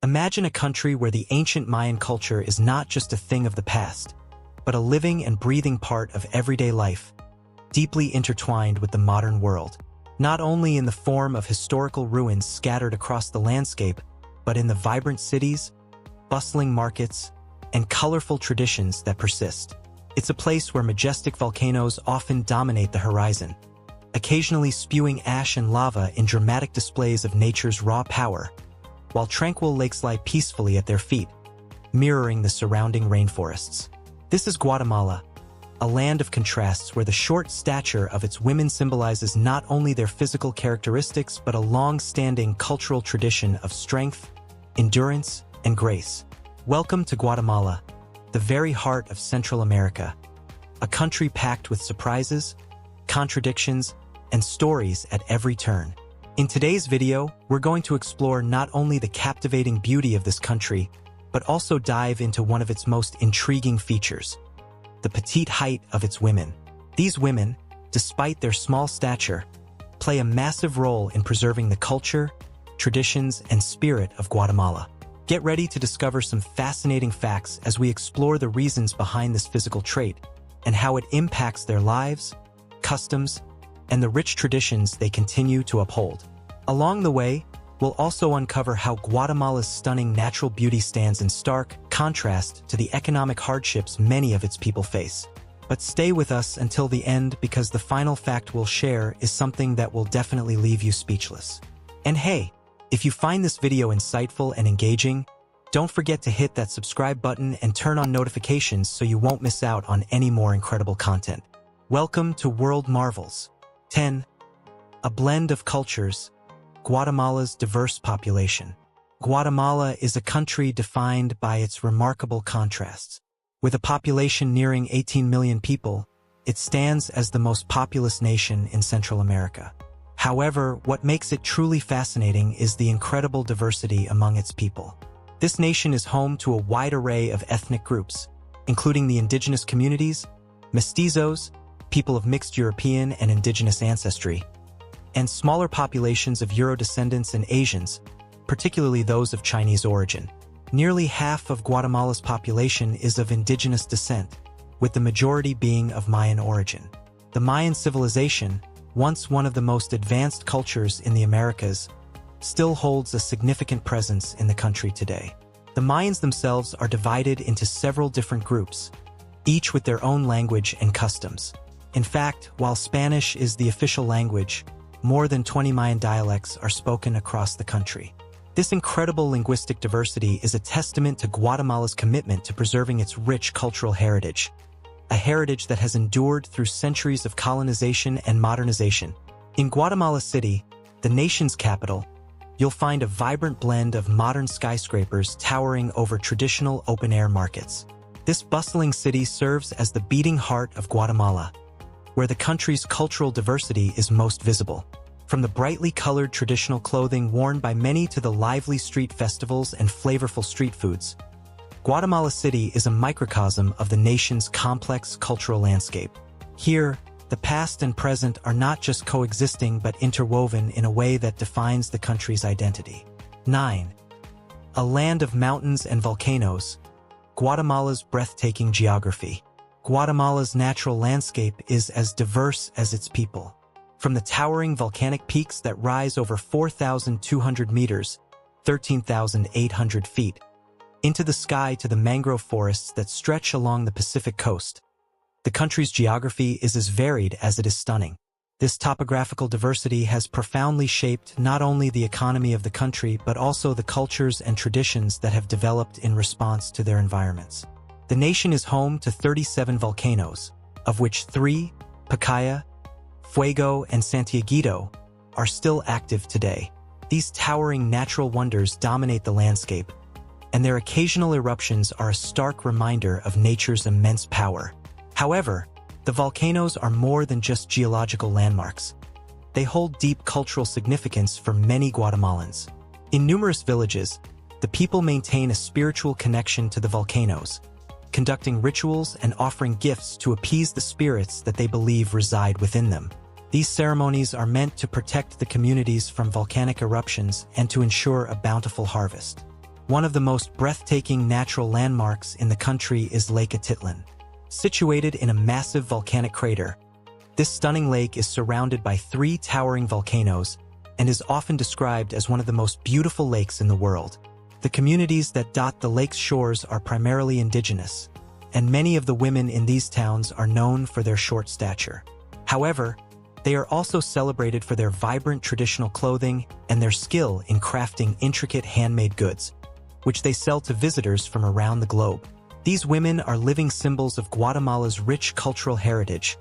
Imagine a country where the ancient Mayan culture is not just a thing of the past, but a living and breathing part of everyday life, deeply intertwined with the modern world, not only in the form of historical ruins scattered across the landscape, but in the vibrant cities, bustling markets, and colorful traditions that persist. It's a place where majestic volcanoes often dominate the horizon, occasionally spewing ash and lava in dramatic displays of nature's raw power, while tranquil lakes lie peacefully at their feet, mirroring the surrounding rainforests. This is Guatemala, a land of contrasts where the short stature of its women symbolizes not only their physical characteristics but a long-standing cultural tradition of strength, endurance, and grace. Welcome to Guatemala, the very heart of Central America, a country packed with surprises, contradictions, and stories at every turn. In today's video, we're going to explore not only the captivating beauty of this country, but also dive into one of its most intriguing features: the petite height of its women. These women, despite their small stature, play a massive role in preserving the culture, traditions, and spirit of Guatemala. Get ready to discover some fascinating facts as we explore the reasons behind this physical trait and how it impacts their lives, customs, and the rich traditions they continue to uphold. Along the way, we'll also uncover how Guatemala's stunning natural beauty stands in stark contrast to the economic hardships many of its people face. But stay with us until the end, because the final fact we'll share is something that will definitely leave you speechless. And hey, if you find this video insightful and engaging, don't forget to hit that subscribe button and turn on notifications so you won't miss out on any more incredible content. Welcome to World Marvels. 10. A blend of cultures. Guatemala's diverse population. Guatemala is a country defined by its remarkable contrasts. With a population nearing 18 million people, it stands as the most populous nation in Central America. However, what makes it truly fascinating is the incredible diversity among its people. This nation is home to a wide array of ethnic groups, including the indigenous communities, mestizos, people of mixed European and indigenous ancestry, and smaller populations of Euro descendants and Asians, particularly those of Chinese origin. Nearly half of Guatemala's population is of indigenous descent, with the majority being of Mayan origin. The Mayan civilization, once one of the most advanced cultures in the Americas, still holds a significant presence in the country today. The Mayans themselves are divided into several different groups, each with their own language and customs. In fact, while Spanish is the official language, more than 20 Mayan dialects are spoken across the country. This incredible linguistic diversity is a testament to Guatemala's commitment to preserving its rich cultural heritage, a heritage that has endured through centuries of colonization and modernization. In Guatemala City, the nation's capital, you'll find a vibrant blend of modern skyscrapers towering over traditional open-air markets. This bustling city serves as the beating heart of Guatemala, where the country's cultural diversity is most visible. From the brightly colored traditional clothing worn by many to the lively street festivals and flavorful street foods, Guatemala City is a microcosm of the nation's complex cultural landscape. Here, the past and present are not just coexisting but interwoven in a way that defines the country's identity. 9. A land of mountains and volcanoes. Guatemala's breathtaking geography. Guatemala's natural landscape is as diverse as its people. From the towering volcanic peaks that rise over 4,200 meters, 13,800 feet, into the sky to the mangrove forests that stretch along the Pacific coast, the country's geography is as varied as it is stunning. This topographical diversity has profoundly shaped not only the economy of the country but also the cultures and traditions that have developed in response to their environments. The nation is home to 37 volcanoes, of which 3, Pacaya, Fuego, and Santiaguito, are still active today. These towering natural wonders dominate the landscape, and their occasional eruptions are a stark reminder of nature's immense power. However, the volcanoes are more than just geological landmarks. They hold deep cultural significance for many Guatemalans. In numerous villages, the people maintain a spiritual connection to the volcanoes, conducting rituals and offering gifts to appease the spirits that they believe reside within them. These ceremonies are meant to protect the communities from volcanic eruptions and to ensure a bountiful harvest. One of the most breathtaking natural landmarks in the country is Lake Atitlan. Situated in a massive volcanic crater, this stunning lake is surrounded by 3 towering volcanoes and is often described as one of the most beautiful lakes in the world. The communities that dot the lake's shores are primarily indigenous, and many of the women in these towns are known for their short stature. However, they are also celebrated for their vibrant traditional clothing and their skill in crafting intricate handmade goods, which they sell to visitors from around the globe. These women are living symbols of Guatemala's rich cultural heritage,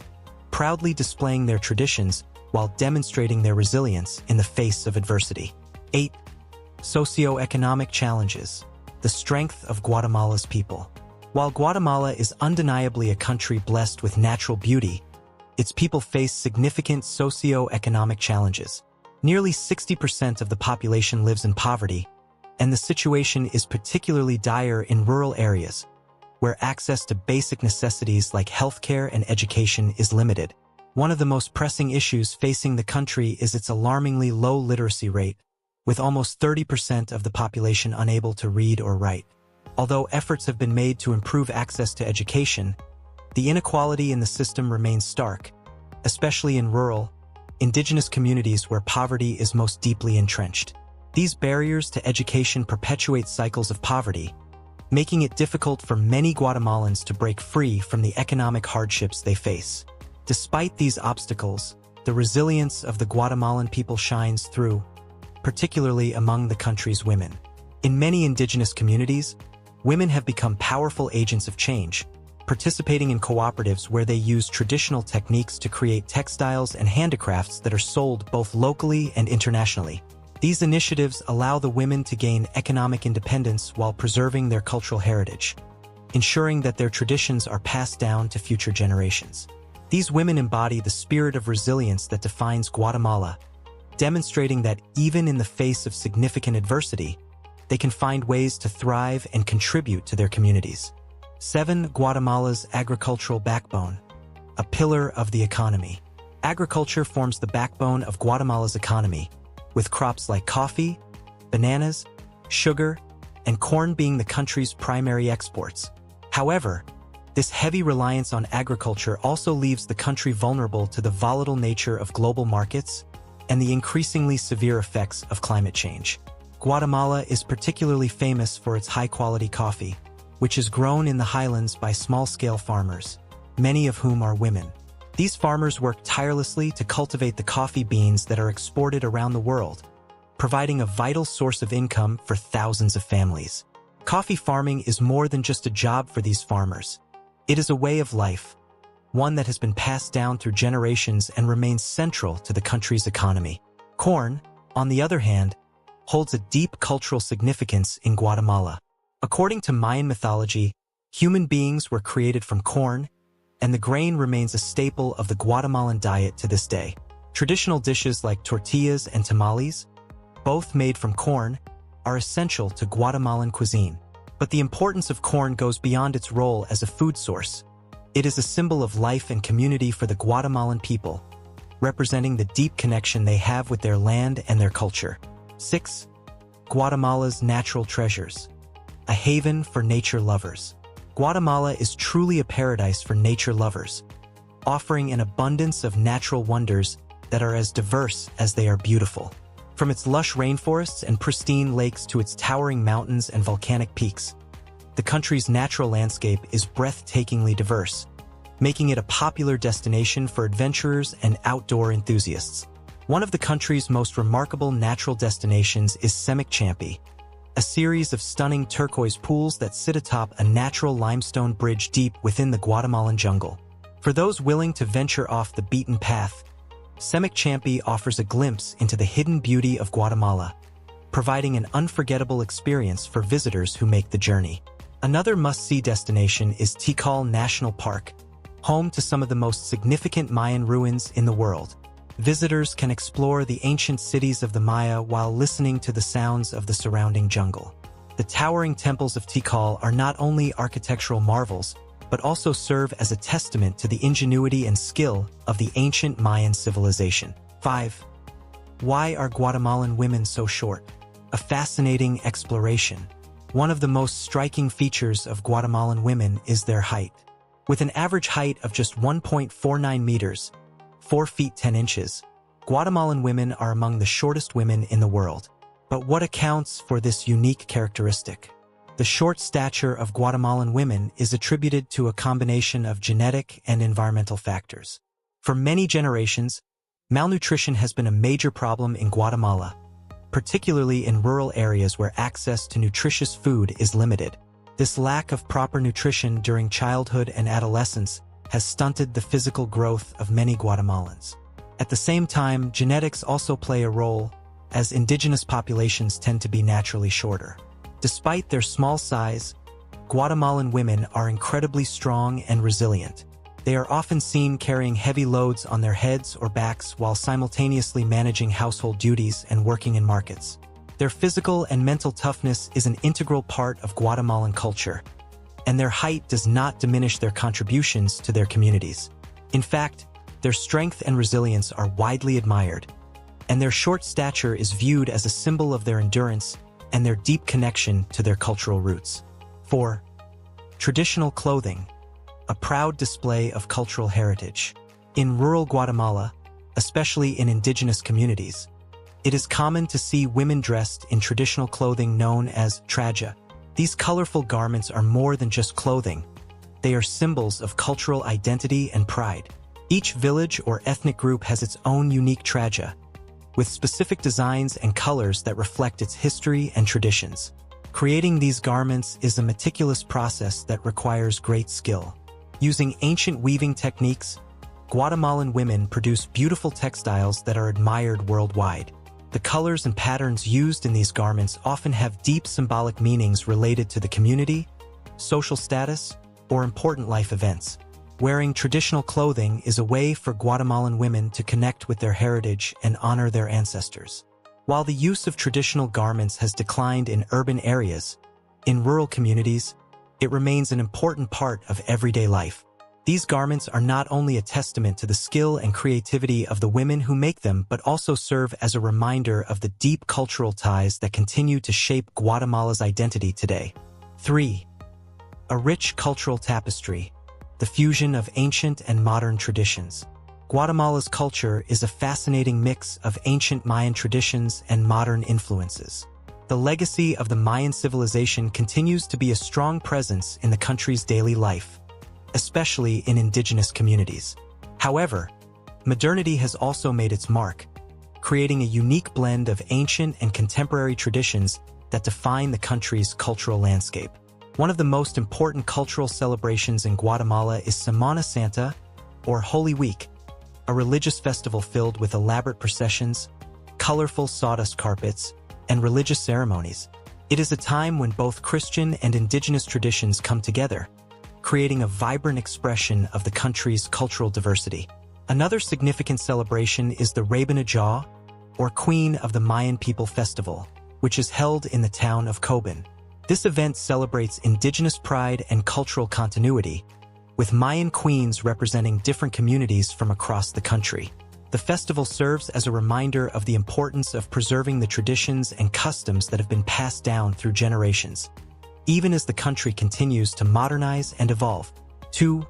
proudly displaying their traditions while demonstrating their resilience in the face of adversity. 8. Socioeconomic challenges. The strength of Guatemala's people. While Guatemala is undeniably a country blessed with natural beauty, its people face significant socio-economic challenges. Nearly 60% of the population lives in poverty, and the situation is particularly dire in rural areas, where access to basic necessities like healthcare and education is limited. One of the most pressing issues facing the country is its alarmingly low literacy rate, with almost 30% of the population unable to read or write. Although efforts have been made to improve access to education, the inequality in the system remains stark, especially in rural, indigenous communities where poverty is most deeply entrenched. These barriers to education perpetuate cycles of poverty, making it difficult for many Guatemalans to break free from the economic hardships they face. Despite these obstacles, the resilience of the Guatemalan people shines through, particularly among the country's women. In many indigenous communities, women have become powerful agents of change, participating in cooperatives where they use traditional techniques to create textiles and handicrafts that are sold both locally and internationally. These initiatives allow the women to gain economic independence while preserving their cultural heritage, ensuring that their traditions are passed down to future generations. These women embody the spirit of resilience that defines Guatemala, demonstrating that even in the face of significant adversity, they can find ways to thrive and contribute to their communities. 7. Guatemala's agricultural backbone, a pillar of the economy. Agriculture forms the backbone of Guatemala's economy, with crops like coffee, bananas, sugar, and corn being the country's primary exports. However, this heavy reliance on agriculture also leaves the country vulnerable to the volatile nature of global markets and the increasingly severe effects of climate change. Guatemala is particularly famous for its high-quality coffee, which is grown in the highlands by small-scale farmers, many of whom are women. These farmers work tirelessly to cultivate the coffee beans that are exported around the world, providing a vital source of income for thousands of families. Coffee farming is more than just a job for these farmers. It is a way of life, one that has been passed down through generations and remains central to the country's economy. Corn, on the other hand, holds a deep cultural significance in Guatemala. According to Mayan mythology, human beings were created from corn, and the grain remains a staple of the Guatemalan diet to this day. Traditional dishes like tortillas and tamales, both made from corn, are essential to Guatemalan cuisine. But the importance of corn goes beyond its role as a food source. It is a symbol of life and community for the Guatemalan people, representing the deep connection they have with their land and their culture. 6. Guatemala's natural treasures, a haven for nature lovers. Guatemala is truly a paradise for nature lovers, offering an abundance of natural wonders that are as diverse as they are beautiful. From its lush rainforests and pristine lakes to its towering mountains and volcanic peaks, the country's natural landscape is breathtakingly diverse, making it a popular destination for adventurers and outdoor enthusiasts. One of the country's most remarkable natural destinations is Semichampi, a series of stunning turquoise pools that sit atop a natural limestone bridge deep within the Guatemalan jungle. For those willing to venture off the beaten path, Semichampi offers a glimpse into the hidden beauty of Guatemala, providing an unforgettable experience for visitors who make the journey. Another must-see destination is Tikal National Park, home to some of the most significant Mayan ruins in the world. Visitors can explore the ancient cities of the Maya while listening to the sounds of the surrounding jungle. The towering temples of Tikal are not only architectural marvels, but also serve as a testament to the ingenuity and skill of the ancient Mayan civilization. 5. Why are Guatemalan women so short? A fascinating exploration. One of the most striking features of Guatemalan women is their height. With an average height of just 1.49 meters, 4 feet 10 inches, Guatemalan women are among the shortest women in the world. But what accounts for this unique characteristic? The short stature of Guatemalan women is attributed to a combination of genetic and environmental factors. For many generations, malnutrition has been a major problem in Guatemala, particularly in rural areas where access to nutritious food is limited. This lack of proper nutrition during childhood and adolescence has stunted the physical growth of many Guatemalans. At the same time, genetics also play a role, as indigenous populations tend to be naturally shorter. Despite their small size, Guatemalan women are incredibly strong and resilient. They are often seen carrying heavy loads on their heads or backs while simultaneously managing household duties and working in markets. Their physical and mental toughness is an integral part of Guatemalan culture, and their height does not diminish their contributions to their communities. In fact, their strength and resilience are widely admired, and their short stature is viewed as a symbol of their endurance and their deep connection to their cultural roots. 4. Traditional clothing, a proud display of cultural heritage. In rural Guatemala, especially in indigenous communities, it is common to see women dressed in traditional clothing known as traje. These colorful garments are more than just clothing. They are symbols of cultural identity and pride. Each village or ethnic group has its own unique traje, with specific designs and colors that reflect its history and traditions. Creating these garments is a meticulous process that requires great skill. Using ancient weaving techniques, Guatemalan women produce beautiful textiles that are admired worldwide. The colors and patterns used in these garments often have deep symbolic meanings related to the community, social status, or important life events. Wearing traditional clothing is a way for Guatemalan women to connect with their heritage and honor their ancestors. While the use of traditional garments has declined in urban areas, in rural communities, it remains an important part of everyday life. These garments are not only a testament to the skill and creativity of the women who make them, but also serve as a reminder of the deep cultural ties that continue to shape Guatemala's identity today. 3. A rich cultural tapestry, the fusion of ancient and modern traditions. Guatemala's culture is a fascinating mix of ancient Mayan traditions and modern influences. The legacy of the Mayan civilization continues to be a strong presence in the country's daily life, especially in indigenous communities. However, modernity has also made its mark, creating a unique blend of ancient and contemporary traditions that define the country's cultural landscape. One of the most important cultural celebrations in Guatemala is Semana Santa, or Holy Week, a religious festival filled with elaborate processions, colorful sawdust carpets, and religious ceremonies. It is a time when both Christian and indigenous traditions come together, creating a vibrant expression of the country's cultural diversity. Another significant celebration is the Rainforests, or Queen of the Mayan People Festival, which is held in the town of Coban. This event celebrates indigenous pride and cultural continuity, with Mayan queens representing different communities from across the country. The festival serves as a reminder of the importance of preserving the traditions and customs that have been passed down through generations, even as the country continues to modernize and evolve. 2.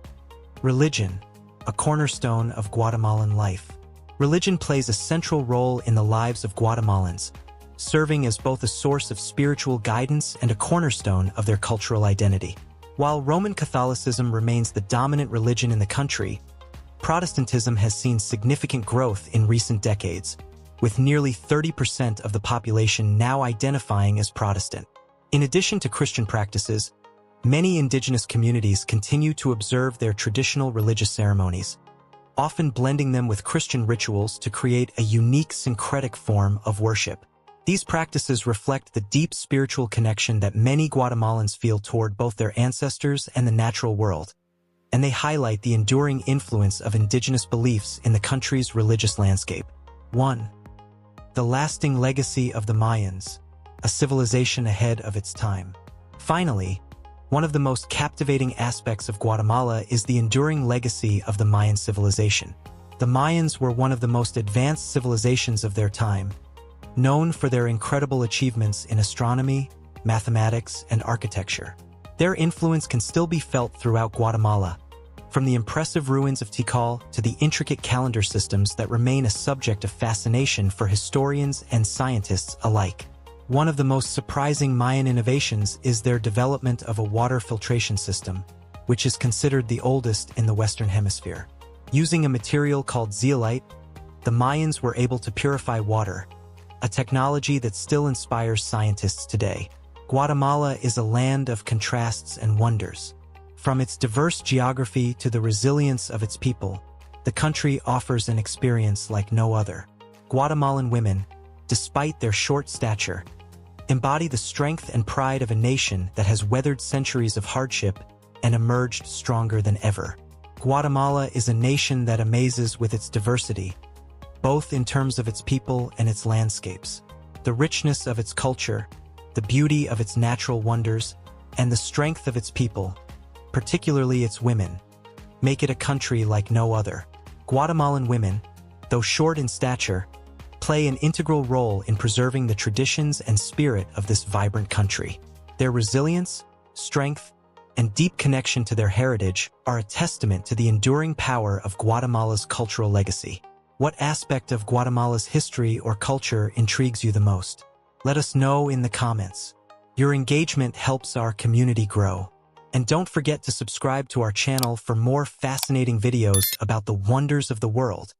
Religion, a cornerstone of Guatemalan life. Religion plays a central role in the lives of Guatemalans, serving as both a source of spiritual guidance and a cornerstone of their cultural identity. While Roman Catholicism remains the dominant religion in the country, Protestantism has seen significant growth in recent decades, with nearly 30% of the population now identifying as Protestant. In addition to Christian practices, many indigenous communities continue to observe their traditional religious ceremonies, often blending them with Christian rituals to create a unique syncretic form of worship. These practices reflect the deep spiritual connection that many Guatemalans feel toward both their ancestors and the natural world, and they highlight the enduring influence of indigenous beliefs in the country's religious landscape. 1. The lasting legacy of the Mayans, a civilization ahead of its time. Finally, one of the most captivating aspects of Guatemala is the enduring legacy of the Mayan civilization. The Mayans were one of the most advanced civilizations of their time, known for their incredible achievements in astronomy, mathematics, and architecture. Their influence can still be felt throughout Guatemala, from the impressive ruins of Tikal to the intricate calendar systems that remain a subject of fascination for historians and scientists alike. One of the most surprising Mayan innovations is their development of a water filtration system, which is considered the oldest in the Western Hemisphere. Using a material called zeolite, the Mayans were able to purify water, a technology that still inspires scientists today. Guatemala is a land of contrasts and wonders. From its diverse geography to the resilience of its people, the country offers an experience like no other. Guatemalan women, despite their short stature, embody the strength and pride of a nation that has weathered centuries of hardship and emerged stronger than ever. Guatemala is a nation that amazes with its diversity, both in terms of its people and its landscapes. The richness of its culture, the beauty of its natural wonders, and the strength of its people, particularly its women, make it a country like no other. Guatemalan women, though short in stature, play an integral role in preserving the traditions and spirit of this vibrant country. Their resilience, strength, and deep connection to their heritage are a testament to the enduring power of Guatemala's cultural legacy. What aspect of Guatemala's history or culture intrigues you the most? Let us know in the comments. Your engagement helps our community grow. And don't forget to subscribe to our channel for more fascinating videos about the wonders of the world.